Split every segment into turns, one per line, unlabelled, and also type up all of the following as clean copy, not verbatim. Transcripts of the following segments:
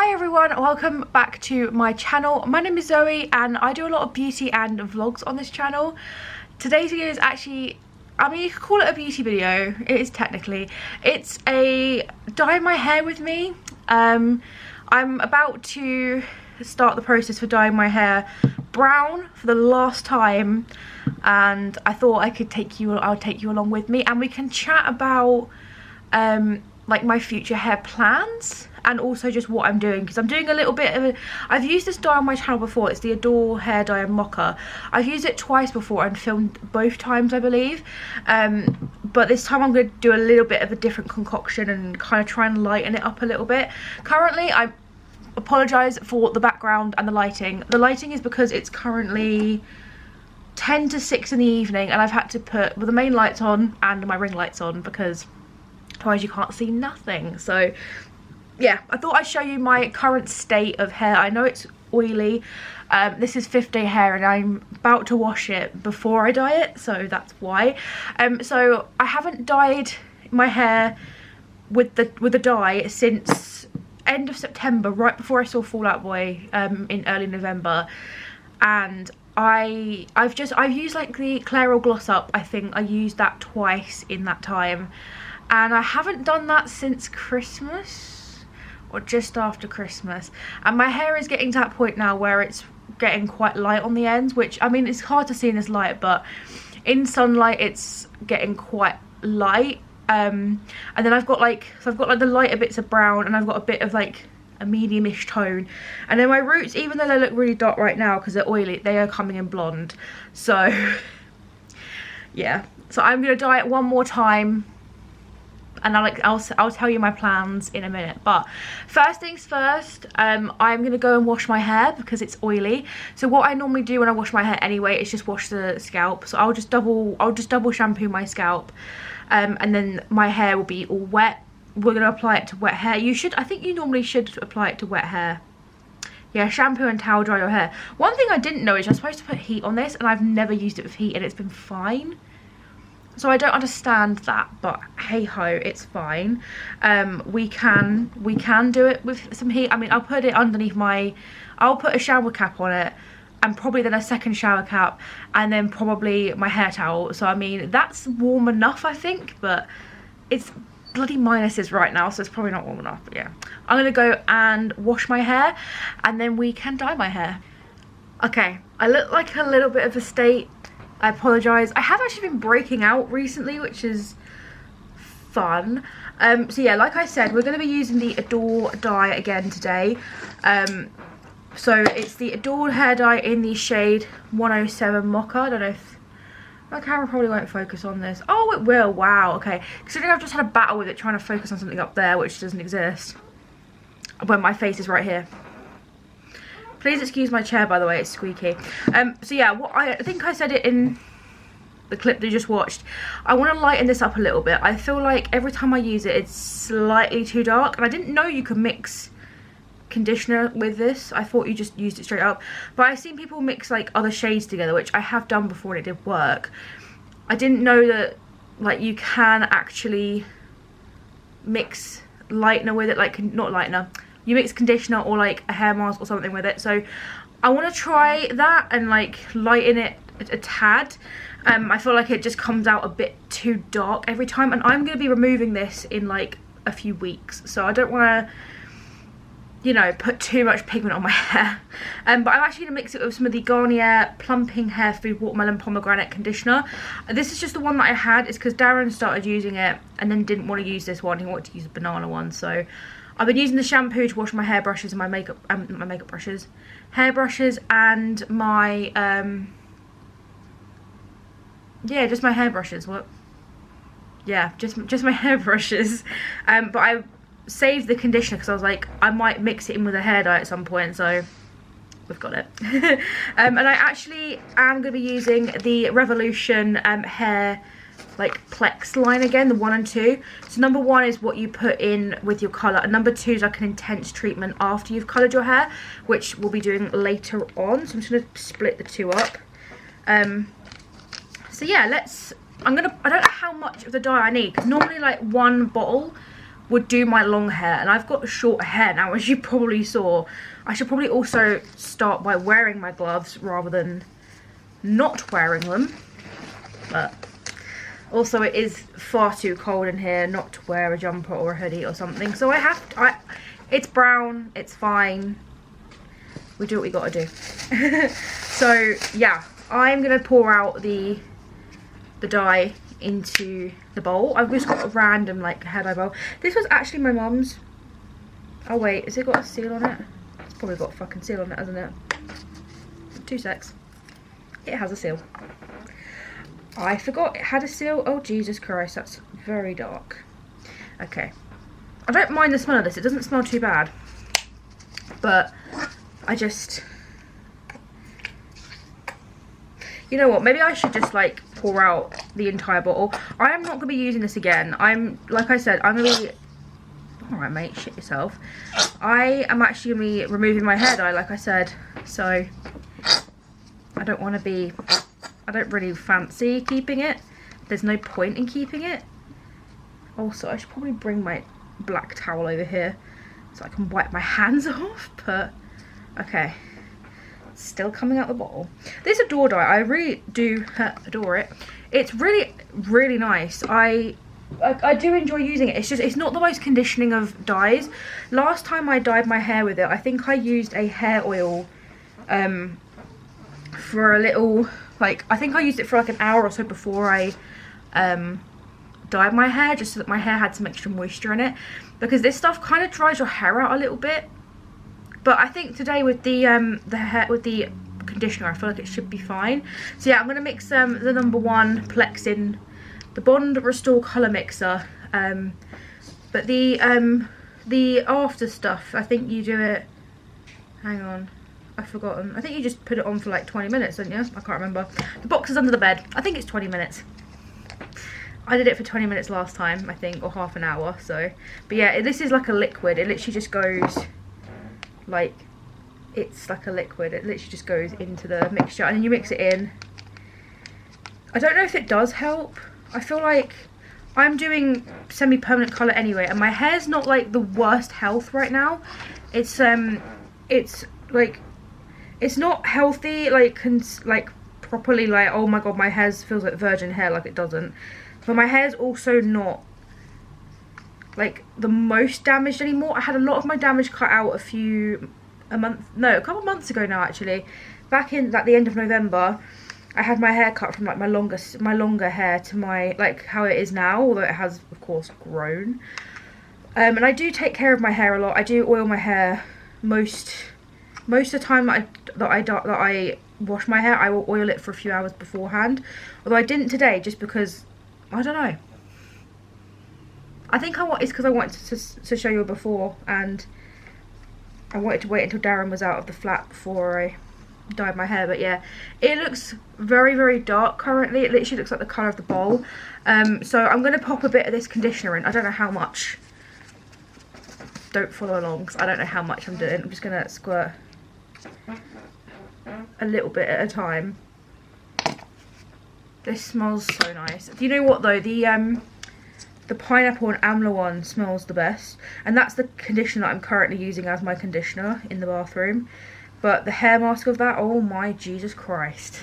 Hi everyone, welcome back to my channel. My name is Zoe and I do a lot of beauty and vlogs on this channel. Today's video is actually, I mean, you could call it a beauty video. It is technically. It's a dye my hair with me. I'm about to start the process for dyeing my hair brown for the last time, and I thought I'll take you along with me and we can chat about like my future hair plans and also just what I'm doing, because I'm doing a little bit of a, I've used this dye on my channel before. It's the Adore hair dye in Mocha. I've used it twice before and filmed both times, I believe, but this time I'm going to do a little bit of a different concoction and kind of try and lighten it up a little bit. Currently, I apologise for the background and the lighting. The lighting is because it's currently 10 to 6 in the evening and I've had to put the main lights on and my ring lights on because otherwise you can't see nothing. So yeah, I thought I'd show you my current state of hair. I know it's oily. This is 5th day hair and I'm about to wash it before I dye it, so that's why. So I haven't dyed my hair with the dye since end of September, right before I saw Fall Out Boy in early November, and I've used like the Clairol Gloss Up. I think I used that twice in that time, and I haven't done that since Christmas or just after Christmas, and my hair is getting to that point now where it's getting quite light on the ends, which, I mean, it's hard to see in this light, but in sunlight it's getting quite light. And then I've got like the lighter bits of brown and I've got a bit of like a medium-ish tone, and then my roots, even though they look really dark right now because they're oily, they are coming in blonde. So yeah, so I'm gonna dye it one more time and I'll tell you my plans in a minute. But first things first, I'm gonna go and wash my hair because it's oily. So what I normally do when I wash my hair anyway is just wash the scalp. So I'll just double shampoo my scalp, and then my hair will be all wet. We're gonna apply it to wet hair. I think you normally should apply it to wet hair. Yeah, shampoo and towel dry your hair. One thing I didn't know is you're supposed to put heat on this, and I've never used it with heat and it's been fine. So I don't understand that, but hey ho, it's fine. We can do it with some heat. I mean, I'll put it underneath I'll put a shower cap on it, and probably then a second shower cap, and then probably my hair towel. So I mean, that's warm enough, I think, but it's bloody minuses right now, so it's probably not warm enough. But yeah, I'm gonna go and wash my hair and then we can dye my hair. Okay, I look like a little bit of a state. I apologise. I have actually been breaking out recently, which is fun. So yeah, like I said, we're going to be using the Adore dye again today. So it's the Adore hair dye in the shade 107 Mocha. I don't know if my camera probably won't focus on this. Oh, it will. Wow. Okay. Considering I've just had a battle with it trying to focus on something up there which doesn't exist, when my face is right here. Please excuse my chair, by the way, it's squeaky. So yeah, what I think I said it in the clip that you just watched. I want to lighten this up a little bit. I feel like every time I use it, it's slightly too dark. And I didn't know you could mix conditioner with this. I thought you just used it straight up. But I've seen people mix like other shades together, which I have done before and it did work. I didn't know that like you can actually mix lightener with it, like not lightener. You mix conditioner or like a hair mask or something with it. So I want to try that and like lighten it a tad. I feel like it just comes out a bit too dark every time, and I'm going to be removing this in like a few weeks, so I don't want to, you know, put too much pigment on my hair. But I'm actually going to mix it with some of the Garnier Plumping Hair Food Watermelon Pomegranate Conditioner. This is just the one that I had. It's because Darren started using it and then didn't want to use this one. He wanted to use a banana one, so I've been using the shampoo to wash my hairbrushes and my hairbrushes and my yeah, just my hairbrushes. What? Yeah, just my hairbrushes. But I saved the conditioner because I was like, I might mix it in with a hair dye at some point, so we've got it. And I actually am going to be using the Revolution hair like Plex line again, the 1 and 2. So number 1 is what you put in with your colour, and number 2 is like an intense treatment after you've coloured your hair, which we'll be doing later on. So I'm just going to split the two up. So yeah, I don't know how much of the dye I need, because normally like one bottle would do my long hair, and I've got short hair now, as you probably saw. I should probably also start by wearing my gloves rather than not wearing them, but also it is far too cold in here not to wear a jumper or a hoodie or something, so it's brown, it's fine, we do what we gotta do. So yeah, I'm gonna pour out the dye into the bowl. I've just got a random like hair dye bowl. This was actually my mum's. Oh wait, has it got a seal on it? It's probably got a fucking seal on it, hasn't it? 2 secs. It has a seal. I forgot it had a seal. Oh Jesus Christ, that's very dark. Okay, I don't mind the smell of this, it doesn't smell too bad, but I just, you know what, maybe I should just like pour out the entire bottle. I am not going to be using this again. Like I said, I'm going to be, alright mate, shit yourself. I am actually going to be removing my hair dye, like I said, so I don't want to be, I don't really fancy keeping it. There's no point in keeping it. Also, I should probably bring my black towel over here so I can wipe my hands off, but okay. Still coming out the bottle. This Adore dye, I really do adore it. It's really, really nice. I do enjoy using it. It's just, it's not the most conditioning of dyes. Last time I dyed my hair with it, I think I used a hair oil for a little, like, I think I used it for like an hour or so before I dyed my hair, just so that my hair had some extra moisture in it, because this stuff kind of dries your hair out a little bit. But I think today with the conditioner, I feel like it should be fine. So yeah, I'm gonna mix the #1 Plexin, the Bond Restore Colour Mixer. But the after stuff, I think you do it. Hang on, I've forgotten. I think you just put it on for like 20 minutes, don't you? I can't remember. The box is under the bed. I think it's 20 minutes. I did it for 20 minutes last time, I think, or half an hour. So, but yeah, this is like a liquid. It literally just goes. Like, it's like a liquid, it literally just goes into the mixture and then you mix it in. I don't know if it does help. I feel like I'm doing semi-permanent colour anyway, and my hair's not like the worst health right now. It's like, it's not healthy like properly, like, oh my god, my hair feels like virgin hair, like it doesn't. But my hair's also not like the most damaged anymore. I had a lot of my damage cut out a couple months ago now, actually. Back in like the end of November, I had my hair cut from like my longer hair to my, like, how it is now, although it has of course grown. And I do take care of my hair a lot. I do oil my hair most of the time that I wash my hair. I will oil it for a few hours beforehand, although I didn't today just because I don't know. I think it's because I wanted to show you before, and I wanted to wait until Darren was out of the flat before I dyed my hair. But yeah, it looks very, very dark currently. It literally looks like the colour of the bowl. So I'm going to pop a bit of this conditioner in. I don't know how much. Don't follow along because I don't know how much I'm doing. I'm just going to squirt a little bit at a time. This smells so nice. Do you know what though? The pineapple and amla one smells the best, and that's the conditioner that I'm currently using as my conditioner in the bathroom. But the hair mask of that, oh my Jesus Christ,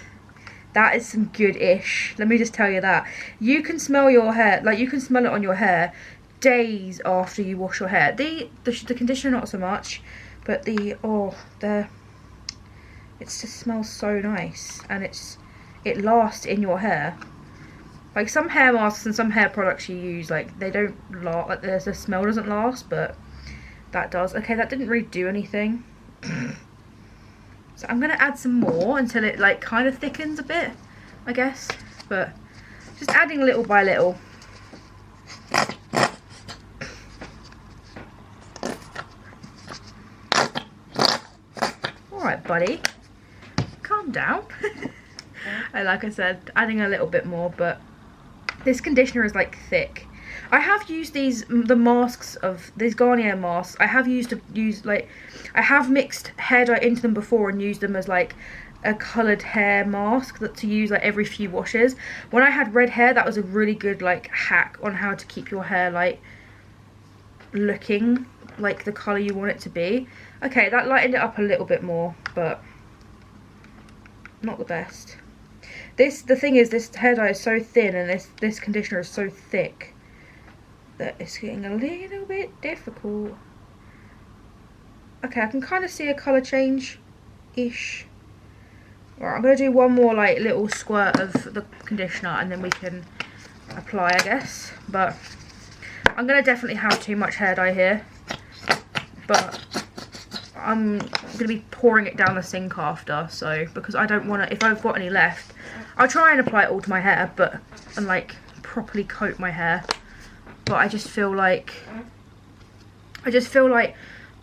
that is some good-ish. Let me just tell you that. You can smell your hair, like you can smell it on your hair days after you wash your hair. The conditioner not so much, but it just smells so nice, and it lasts in your hair. Like some hair masks and some hair products you use, like they don't last, like the smell doesn't last, but that does. Okay, that didn't really do anything. So I'm gonna add some more until it like kind of thickens a bit, I guess. But just adding little by little. Alright buddy, calm down. And like I said, adding a little bit more, but this conditioner is like thick. I have used the masks of these Garnier masks. I have I have mixed hair dye into them before and used them as like a coloured hair mask to use like every few washes. When I had red hair, that was a really good like hack on how to keep your hair like looking like the colour you want it to be. Okay, that lightened it up a little bit more, but not the best. The thing is, this hair dye is so thin and this conditioner is so thick that it's getting a little bit difficult. Okay, I can kind of see a colour change-ish. Alright, I'm going to do one more like little squirt of the conditioner and then we can apply, I guess. But I'm going to definitely have too much hair dye here. But I'm going to be pouring it down the sink after, so, because I don't want to, if I've got any left, I'll try and apply it all to my hair, and like properly coat my hair. But I just feel like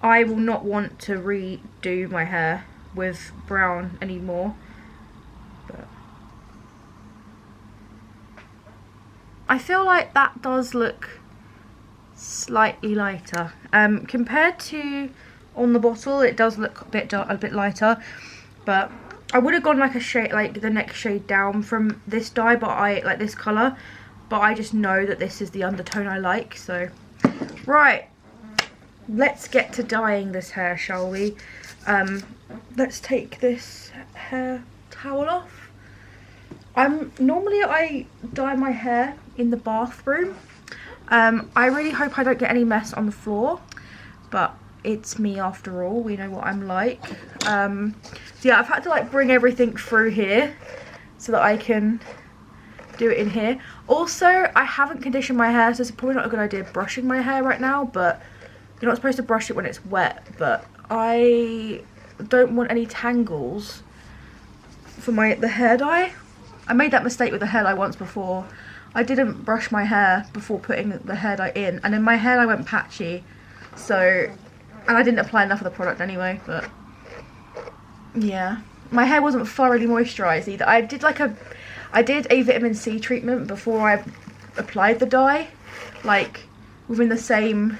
I will not want to redo my hair with brown anymore. But I feel like that does look slightly lighter. Compared to on the bottle, it does look a bit lighter, but I would have gone like a shade, like the next shade down from this dye, but I like this colour, but I just know that this is the undertone I like. So right, let's get to dyeing this hair, shall we? Let's take this hair towel off. Normally I dye my hair in the bathroom. I really hope I don't get any mess on the floor, but it's me after all, we know what I'm like. So yeah, I've had to like bring everything through here so that I can do it in here. Also, I haven't conditioned my hair, so it's probably not a good idea brushing my hair right now, but you're not supposed to brush it when it's wet, but I don't want any tangles for the hair dye. I made that mistake with the hair dye once before. I didn't brush my hair before putting the hair dye in, and then my hair dye went patchy, so, and I didn't apply enough of the product anyway, but yeah. My hair wasn't thoroughly moisturised either. I did a vitamin C treatment before I applied the dye, like within the same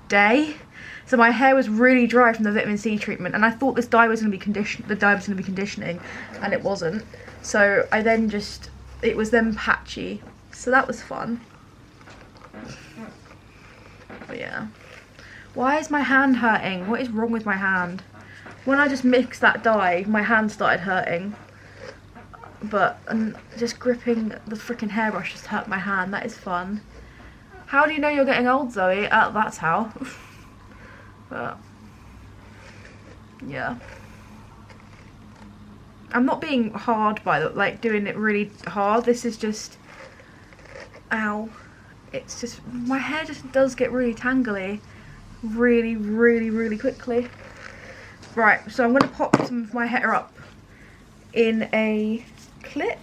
day. So my hair was really dry from the vitamin C treatment, and I thought this dye was going to be conditioning, and it wasn't. So I then it was then patchy. So that was fun. But yeah. Why is my hand hurting? What is wrong with my hand? When I just mixed that dye, my hand started hurting. But just gripping the freaking hairbrush just hurt my hand. That is fun. How do you know you're getting old, Zoe? That's how. But yeah. I'm not being hard by like doing it really hard. This is just, ow. It's just, my hair just does get really tangly really, really, really quickly. Right, so I'm going to pop some of my hair up in a clip,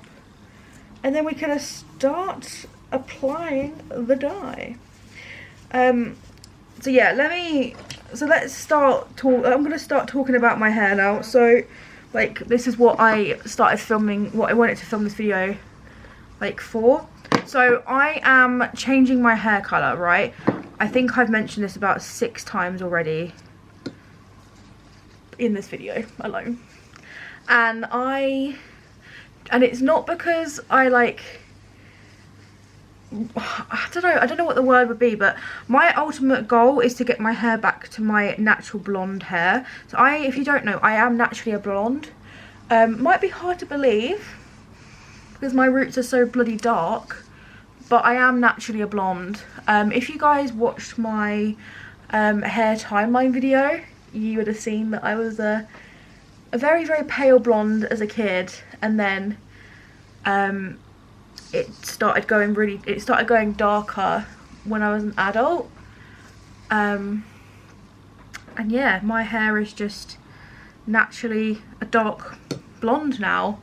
and then we're going to start applying the dye. So yeah, let's start I'm going to start talking about my hair now. So like, this is what I started filming, what I wanted to film this video like for. So I am changing my hair colour, right? I think I've mentioned this about 6 times already in this video alone. And it's not because I don't know what the word would be, but my ultimate goal is to get my hair back to my natural blonde hair. So if you don't know, I am naturally a blonde. Might be hard to believe because my roots are so bloody dark, but I am naturally a blonde. If you guys watched my hair timeline video, you would have seen that I was a very, very pale blonde as a kid, and then it started going darker when I was an adult. And yeah, my hair is just naturally a dark blonde now,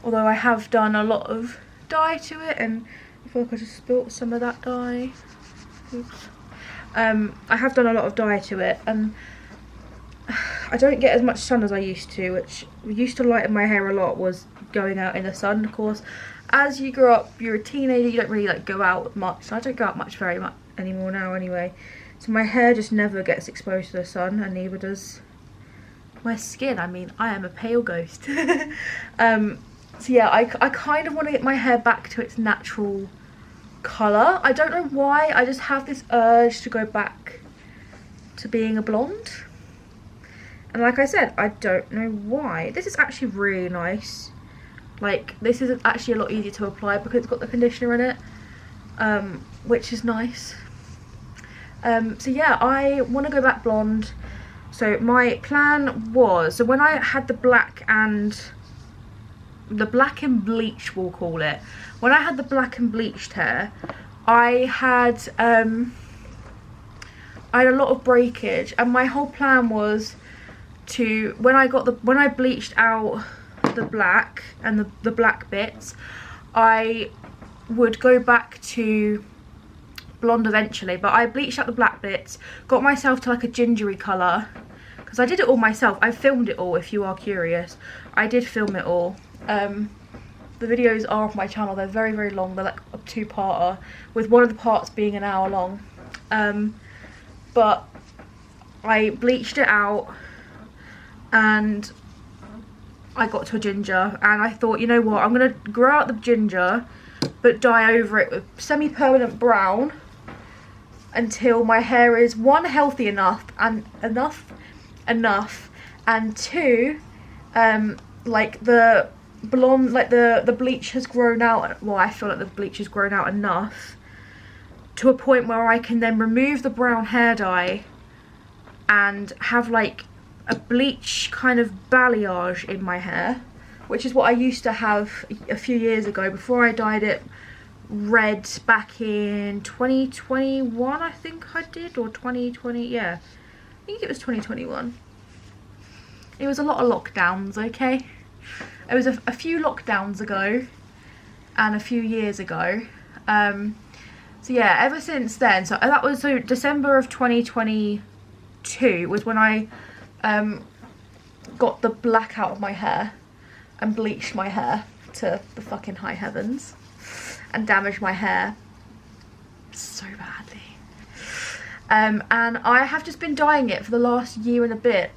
although I have done a lot of dye to it, and I feel like I just spilt some of that dye. Oops. I have done a lot of dye to it, and I don't get as much sun as I used to, which used to lighten my hair a lot, was going out in the sun. Of course, as you grow up, you're a teenager, you don't really like go out much. So I don't go out very much anymore now anyway. So my hair just never gets exposed to the sun, and neither does my skin. I mean, I am a pale ghost. So yeah, I kind of want to get my hair back to its natural colour. I don't know why, I just have this urge to go back to being a blonde. And like I said, I don't know why. This is actually really nice. Like, this is actually a lot easier to apply because it's got the conditioner in it, which is nice. So yeah, I want to go back blonde. So my plan was, so when I had the black and bleach, we'll call it, when I had the black and bleached hair, I had a lot of breakage, and my whole plan was to, when I bleached out the black and the black bits, I would go back to blonde eventually, but I bleached out the black bits, got myself to like a gingery colour, because I did it all myself. I filmed it all, if you are curious. I did film it all. The videos are off my channel. They're very, very long. They're like a 2-parter, with one of the parts being an hour long. But I bleached it out and I got to a ginger, and I thought, you know what, I'm going to grow out the ginger but dye over it with semi-permanent brown until my hair is, one, healthy enough, and and two, like the blonde, like the bleach has grown out, well, I feel like the bleach has grown out enough to a point where I can then remove the brown hair dye and have like a bleach kind of balayage in my hair, which is what I used to have a few years ago before I dyed it red back in 2021, I think I did, or 2020, yeah, I think it was 2021. It was a lot of lockdowns, okay? It was a few lockdowns ago and a few years ago. So yeah, ever since then, so that was, so December of 2022 was when I got the black out of my hair and bleached my hair to the fucking high heavens and damaged my hair so badly. And I have just been dyeing it for the last year and a bit.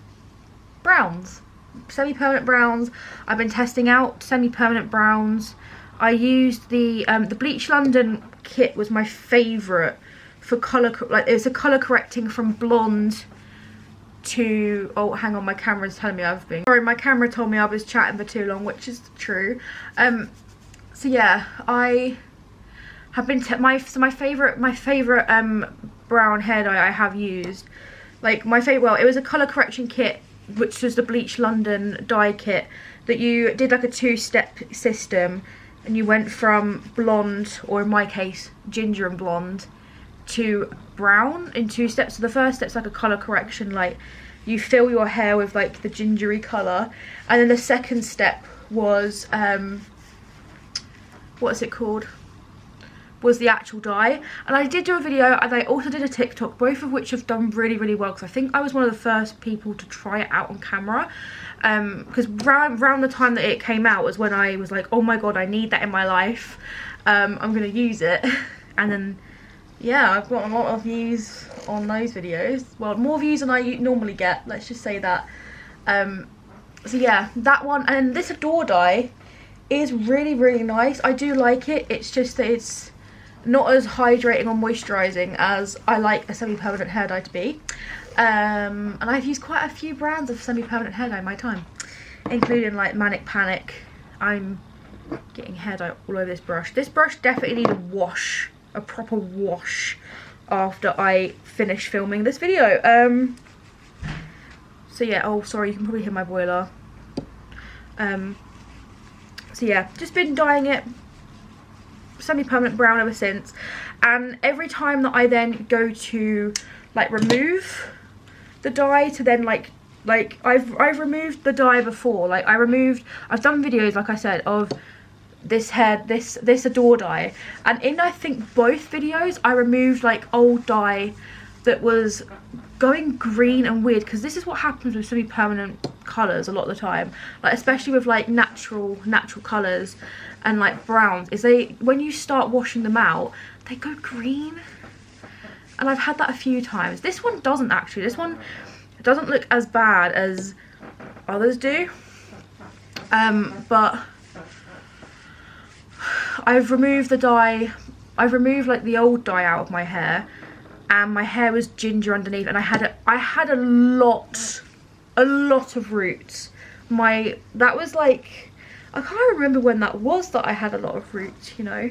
Browns, semi-permanent browns. I've been testing out semi-permanent browns. I used the Bleach London kit, was my favourite for colour, like it was a colour correcting from blonde to, oh hang on, my camera's telling me I've been, sorry, my camera told me I was chatting for too long, which is true. So yeah, I have been my favourite brown hair dye I have used, like my favourite, well, it was a colour correction kit, which was the Bleach London dye kit, that you did like a 2-step system, and you went from blonde, or in my case ginger and blonde, to brown in 2 steps. So the first step's like a colour correction, like you fill your hair with like the gingery colour, and then the second step was what's it called, was the actual dye. And I did do a video, and I also did a TikTok, both of which have done really, really well, because I think I was one of the first people to try it out on camera, because around the time that it came out was when I was like, oh my god, I need that in my life, I'm gonna use it. And then yeah, I've got a lot of views on those videos, well, more views than I normally get, let's just say that. So yeah, that one, and this Adore dye is really, really nice. I do like it. It's just that it's not as hydrating or moisturising as I like a semi-permanent hair dye to be. And I've used quite a few brands of semi-permanent hair dye in my time, including like Manic Panic. I'm getting hair dye all over this brush. This brush definitely needs a wash, a proper wash, after I finish filming this video. So yeah, oh sorry, you can probably hear my boiler. So yeah, just been dyeing it semi-permanent brown ever since, and every time that I then go to like remove the dye to then like I've removed the dye before, like I've done videos, like I said, of this Adore dye, and in I think both videos I removed like old dye that was going green and weird, because this is what happens with semi-permanent colours a lot of the time, like especially with like natural colours and like browns, is when you start washing them out, they go green. And I've had that a few times. This one doesn't actually. This one doesn't look as bad as others do. But I've removed the dye I've removed like the old dye out of my hair, and my hair was ginger underneath, and I had a lot of roots. That was like, I can't remember when that was that I had a lot of roots, you know.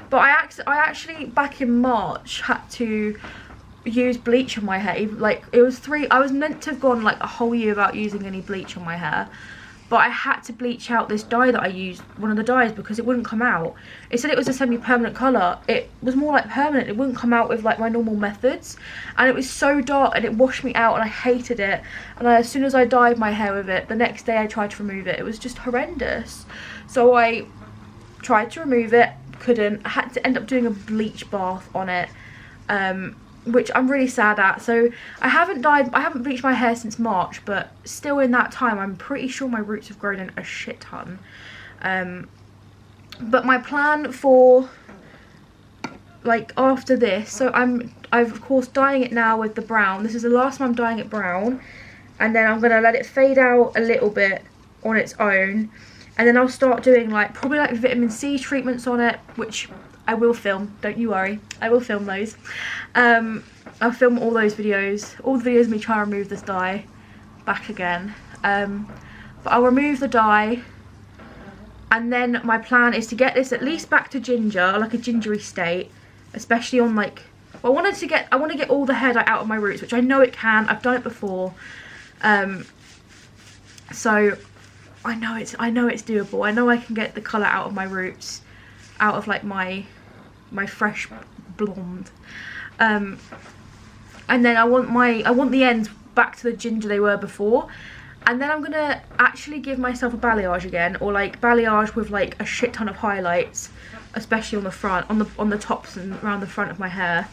But I actually back in March had to use bleach on my hair. Like it was I was meant to have gone like a whole year without using any bleach on my hair, but I had to bleach out this dye that I used, one of the dyes, because it wouldn't come out. It said it was a semi-permanent colour. It was more like permanent. It wouldn't come out with like my normal methods, and it was so dark and it washed me out and I hated it. And as soon as I dyed my hair with it, the next day I tried to remove it. It was just horrendous. So I tried to remove it, couldn't. I had to end up doing a bleach bath on it, which I'm really sad at. So I haven't bleached my hair since March, but still in that time I'm pretty sure my roots have grown in a shit ton. But my plan for like after this, so I've of course dyeing it now with the brown. This is the last time I'm dyeing it brown, and then I'm gonna let it fade out a little bit on its own, and then I'll start doing like probably like vitamin C treatments on it, which I will film, don't you worry, I will film those. I'll film all those videos, all the videos of me trying to remove this dye back again. But I'll remove the dye, and then my plan is to get this at least back to ginger, like a gingery state, especially on like, well, I want to get all the hair dye out of my roots, which I know it can, I've done it before. So I know it's doable. I know I can get the colour out of my roots, out of like my fresh blonde. And then I want the ends back to the ginger they were before, and then I'm gonna actually give myself a balayage again, or like balayage with like a shit ton of highlights, especially on the front, on the tops and around the front of my hair.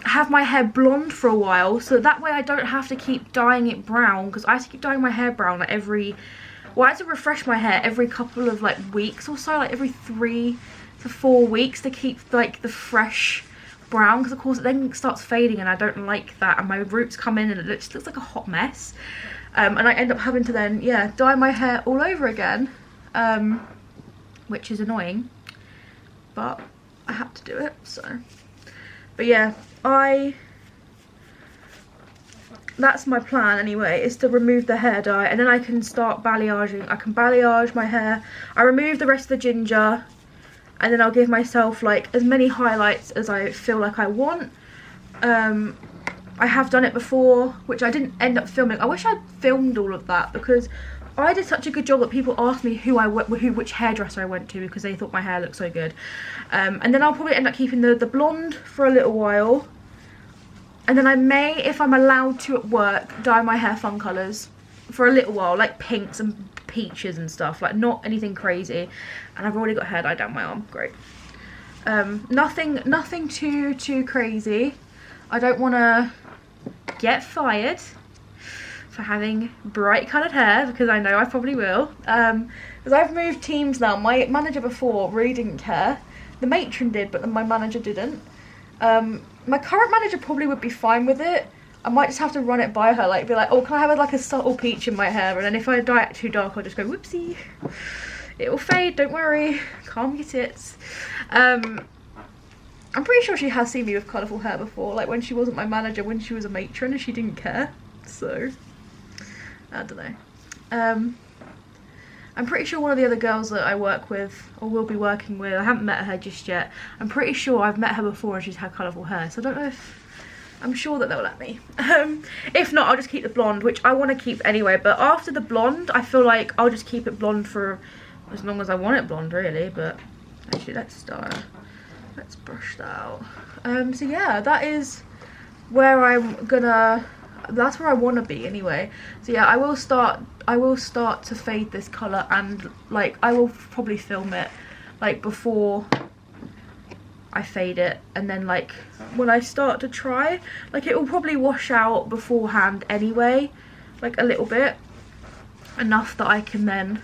Have my hair blonde for a while, so that way I don't have to keep dyeing it brown, because I have to keep dyeing my hair brown like I have to refresh my hair every couple of like weeks or so, like every 3 to 4 weeks, to keep like the fresh brown, because of course it then starts fading and I don't like that, and my roots come in and it just looks like a hot mess. And I end up having to then, yeah, dye my hair all over again, which is annoying, but I have to do it, so. But yeah, that's my plan anyway, is to remove the hair dye, and then I can start balayaging. I can balayage my hair. I remove the rest of the ginger, and then I'll give myself like as many highlights as I feel like I want. I have done it before, which I didn't end up filming. I wish I'd filmed all of that, because I did such a good job that people asked me which hairdresser I went to, because they thought my hair looked so good. And then I'll probably end up keeping the blonde for a little while. And then I may, if I'm allowed to at work, dye my hair fun colours for a little while, like pinks and peaches and stuff, like not anything crazy. And I've already got hair dye down my arm, great. Nothing too crazy. I don't want to get fired for having bright coloured hair, because I know I probably will. Because I've moved teams now. My manager before really didn't care. The matron did, but my manager didn't. My current manager probably would be fine with it. I might just have to run it by her, like be like, oh, can I have like a subtle peach in my hair? And then if I dye it too dark, I'll just go, whoopsie. It will fade, don't worry. Calm your tits. I'm pretty sure she has seen me with colourful hair before, like when she wasn't my manager, when she was a matron, and she didn't care. So, I don't know. I'm pretty sure one of the other girls that I work with, or will be working with, I haven't met her just yet. I'm pretty sure I've met her before and she's had colourful hair, so I don't know if, I'm sure that they'll let me. If not, I'll just keep the blonde, which I want to keep anyway, but after the blonde, I feel like I'll just keep it blonde for as long as I want it blonde, really. But actually, let's brush that out. So yeah, that is where that's where I want to be anyway. So yeah, I will start to fade this colour, and like I will probably film it like before I fade it, and then like when I start to try, like it will probably wash out beforehand anyway, like a little bit, enough that I can then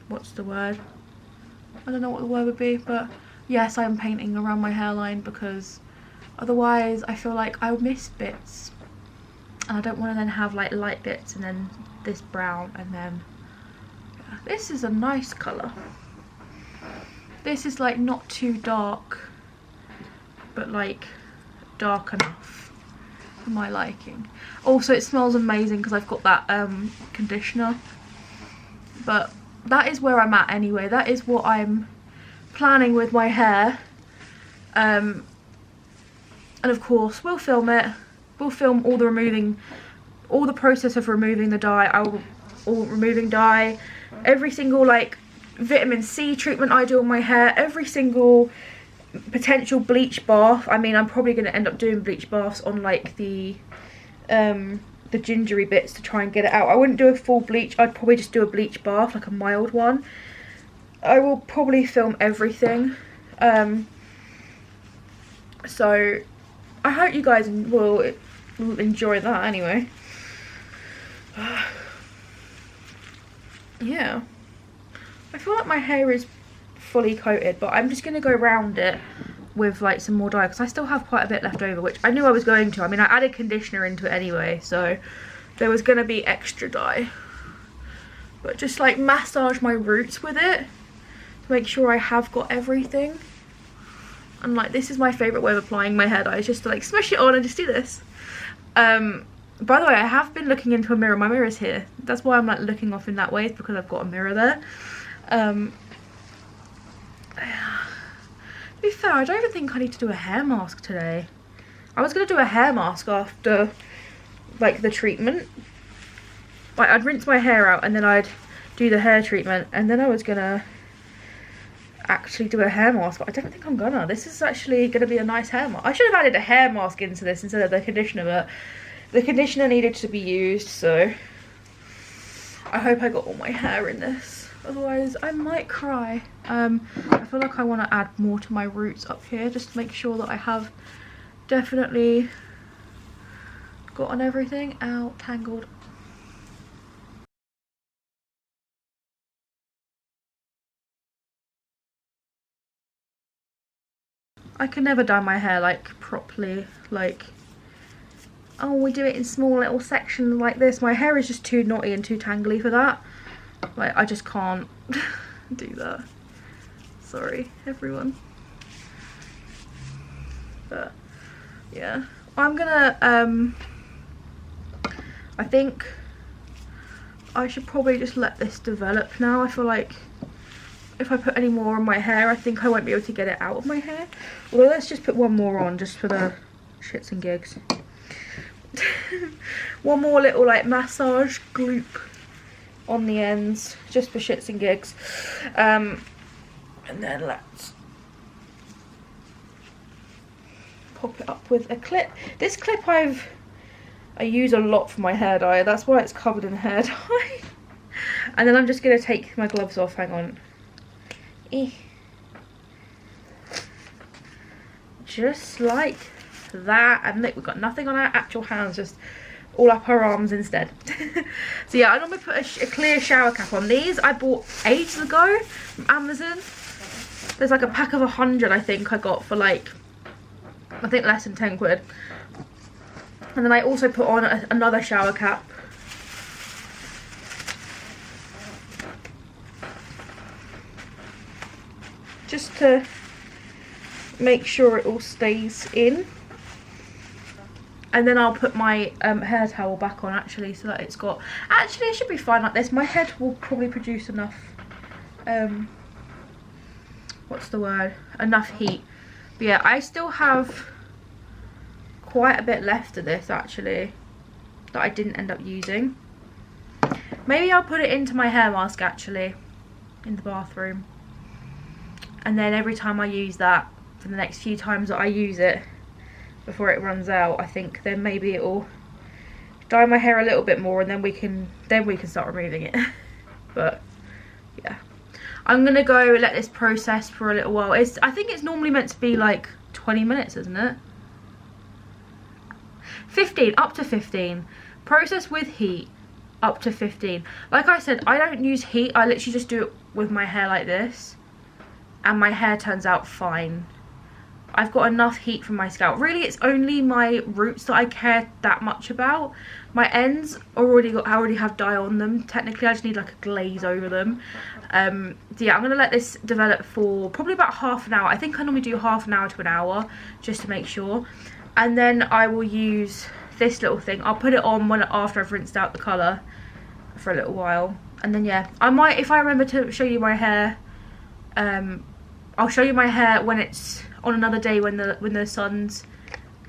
what's the word, I don't know what the word would be, but yes, I'm painting around my hairline, because otherwise I feel like I'll miss bits, and I don't want to then have like light bits and then this brown, and then yeah, this is a nice colour. This is like not too dark, but like dark enough for my liking. Also, it smells amazing because I've got that conditioner. But that is where I'm at anyway. That is what I'm planning with my hair. And of course, we'll film it. We'll film all the process of removing the dye, or removing dye, every single like vitamin C treatment I do on my hair, every single potential bleach bath. I mean, I'm probably going to end up doing bleach baths on like the gingery bits to try and get it out. I wouldn't do a full bleach. I'd probably just do a bleach bath, like a mild one. I will probably film everything. So I hope you guys will enjoy that anyway. Yeah, I feel like my hair is fully coated, but I'm just going to go around it with like some more dye because I still have quite a bit left over, which I knew I was going to. I mean, I added conditioner into it anyway, so there was going to be extra dye. But just like massage my roots with it to make sure I have got everything. And like, this is my favourite way of applying my hair dye, is just to like smush it on and just do this. By the way, I have been looking into a mirror. My mirror's here. That's why I'm like looking off in that way, it's because I've got a mirror there. To be fair, I don't even think I need to do a hair mask today. I was going to do a hair mask after like the treatment. Like, I'd rinse my hair out and then I'd do the hair treatment, and then I was going to actually do a hair mask, but I don't think I'm gonna. This is actually going to be a nice hair mask. I should have added a hair mask into this instead of the conditioner, but the conditioner needed to be used, so I hope I got all my hair in this. Otherwise, I might cry. I feel like I want to add more to my roots up here, just to make sure that I have definitely gotten everything out. Tangled. I can never dye my hair like properly, like, oh, we do it in small little sections like this. My hair is just too knotty and too tangly for that. Like, I just can't do that. Sorry, everyone. But yeah, I'm gonna I think I should probably just let this develop now. I feel like if I put any more on my hair, I think I won't be able to get it out of my hair. Although, let's just put one more on just for the shits and gigs. One more little like massage gloop on the ends, just for shits and gigs. And then let's pop it up with a clip. This clip I use a lot for my hair dye. That's why it's covered in hair dye. And then I'm just going to take my gloves off. Hang on. Just like that. And look, we've got nothing on our actual hands, just all up our arms instead. So yeah, I normally put a clear shower cap on. These I bought ages ago from Amazon. There's like a pack of 100, I think I got for like, I think less than 10 quid. And then I also put on another shower cap. Just to make sure it all stays in. And then I'll put my hair towel back on, actually, so that it's got... Actually, it should be fine like this. My head will probably produce enough... what's the word? Enough heat. But yeah, I still have quite a bit left of this, actually, that I didn't end up using. Maybe I'll put it into my hair mask, actually, in the bathroom. And then every time I use that, for the next few times that I use it, before it runs out, I think then maybe it will dye my hair a little bit more, and then we can start removing it. But yeah, I'm gonna go let this process for a little while. I think it's normally meant to be like 20 minutes, isn't it? 15, up to 15. Process with heat, up to 15. Like I said, I don't use heat. I literally just do it with my hair like this, and my hair turns out fine. I've got enough heat from my scalp. Really, it's only my roots that I care that much about. My ends I already have dye on them. Technically, I just need like a glaze over them. So yeah, I'm gonna let this develop for probably about half an hour. I think I normally do half an hour to an hour, just to make sure. And then I will use this little thing. I'll put it on after I've rinsed out the colour for a little while. And then yeah, I might, if I remember to show you my hair, I'll show you my hair when it's on another day, when the sun's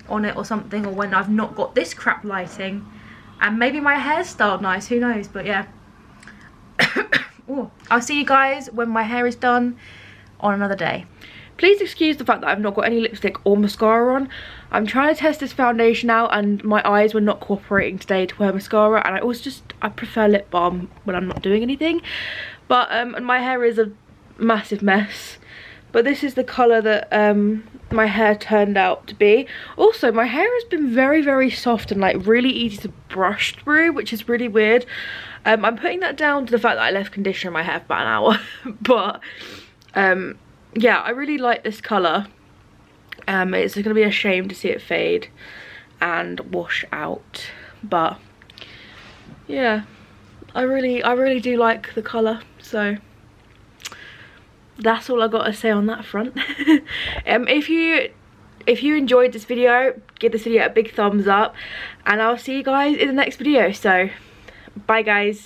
on it or something, or when I've not got this crap lighting, and maybe my hair's styled nice, who knows. But yeah. Ooh. I'll see you guys when my hair is done on another day. Please excuse the fact that I've not got any lipstick or mascara on. I'm trying to test this foundation out and my eyes were not cooperating today to wear mascara, and I prefer lip balm when I'm not doing anything. But and my hair is a massive mess, but this is the colour that my hair turned out to be. Also, my hair has been very, very soft and like really easy to brush through, which is really weird. I'm putting that down to the fact that I left conditioner in my hair for about an hour. But yeah, I really like this colour. It's going to be a shame to see it fade and wash out. But yeah, I really do like the colour. So that's all I got to say on that front. If you enjoyed this video, give this video a big thumbs up, and I'll see you guys in the next video. So bye guys.